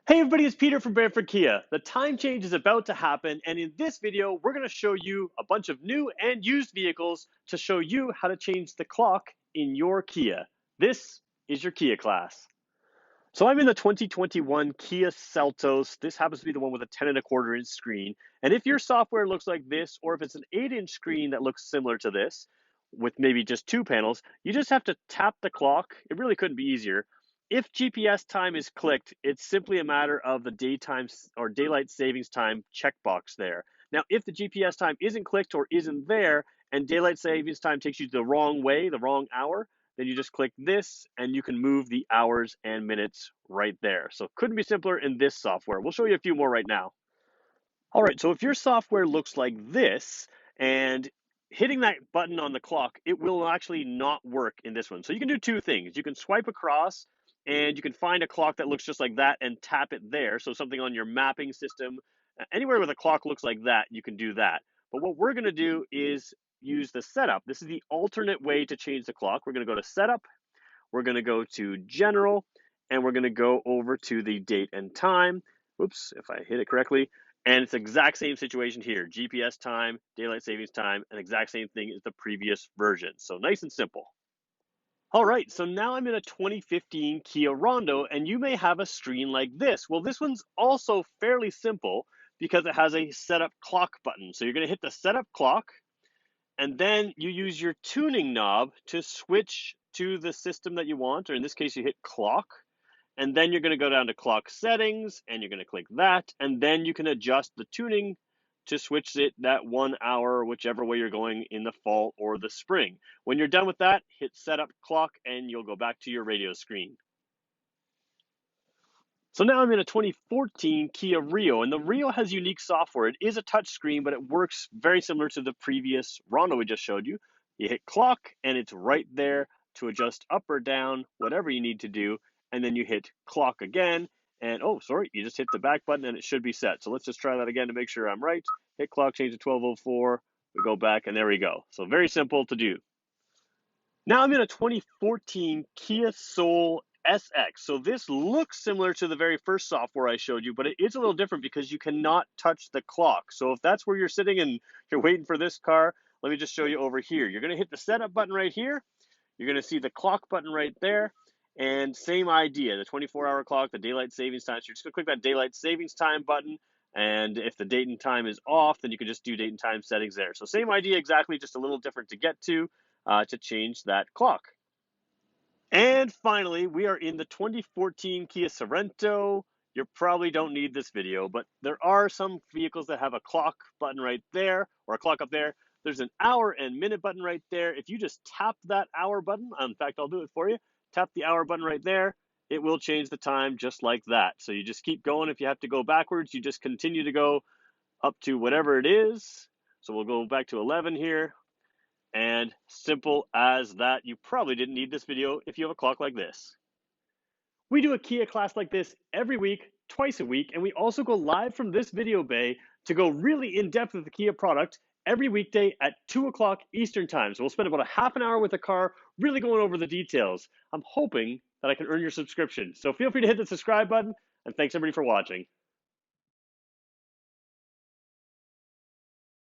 Hey everybody, it's Peter from Brantford Kia. The time change is about to happen, and in this video, we're going to show you a bunch of new and used vehicles to show you how to change the clock in your Kia. This is your Kia class. So I'm in the 2021 Kia Seltos. This happens to be the one with a 10 and a quarter inch screen. And if your software looks like this, or if it's an 8-inch screen that looks similar to this, with maybe just two panels, you just have to tap the clock. It really couldn't be easier. If GPS time is clicked, it's simply a matter of the daytime or daylight savings time checkbox there. Now, if the GPS time isn't clicked or isn't there, and daylight savings time takes you the wrong way, the wrong hour, then you just click this and you can move the hours and minutes right there. So couldn't be simpler in this software. We'll show you a few more right now. All right, so if your software looks like this and hitting that button on the clock, it will actually not work in this one. So you can do two things. You can swipe across and you can find a clock that looks just like that and tap it there. So something on your mapping system, anywhere where the clock looks like that, you can do that. But what we're going to do is use the setup. This is the alternate way to change the clock. We're going to go to setup, we're going to go to general, and we're going to go over to the date and time. Oops, if I hit it correctly. And it's the exact same situation here. GPS time, daylight savings time, and exact same thing as the previous version. So nice and simple. All right, so now I'm in a 2015 Kia Rondo, and you may have a screen like this. Well, this one's also fairly simple because it has a setup clock button. So you're going to hit the setup clock, and then you use your tuning knob to switch to the system that you want, or in this case, you hit clock. And then you're going to go down to clock settings and you're going to click that. And then you can adjust the tuning to switch it that 1 hour, whichever way you're going in the fall or the spring. When you're done with that, hit setup clock and you'll go back to your radio screen. So now I'm in a 2014 Kia Rio, and the Rio has unique software. It is a touch screen, but it works very similar to the previous Rondo we just showed you. You hit clock, and it's right there to adjust up or down, whatever you need to do, and then you hit clock again, and oh, sorry, you just hit the back button, and it should be set. So let's just try that again to make sure I'm right. Hit clock, change to 1204, we go back, and there we go. So very simple to do. Now I'm in a 2014 Kia Soul SX. So this looks similar to the very first software I showed you, but it is a little different because you cannot touch the clock. So if that's where you're sitting and you're waiting for this car, let me just show you over here. You're going to hit the setup button right here. You're going to see the clock button right there. And same idea, the 24-hour clock, the daylight savings time. So you're just going to click that daylight savings time button. And if the date and time is off, then you can just do date and time settings there. So same idea exactly, just a little different to get to change that clock. And finally, we are in the 2014 Kia Sorento. You probably don't need this video, but there are some vehicles that have a clock button right there, or a clock up there. There's an hour and minute button right there. If you just tap that hour button, in fact, I'll do it for you. Tap the hour button right there. It will change the time just like that. So you just keep going. If you have to go backwards, you just continue to go up to whatever it is. So we'll go back to 11 here. And simple as that. You probably didn't need this video if you have a clock like this. We do a Kia class like this every week, twice a week, and we also go live from this video bay to go really in depth with the Kia product every weekday at 2 o'clock Eastern time. So we'll spend about a half an hour with the car, really going over the details. I'm hoping that I can earn your subscription. So feel free to hit the subscribe button, and thanks everybody for watching.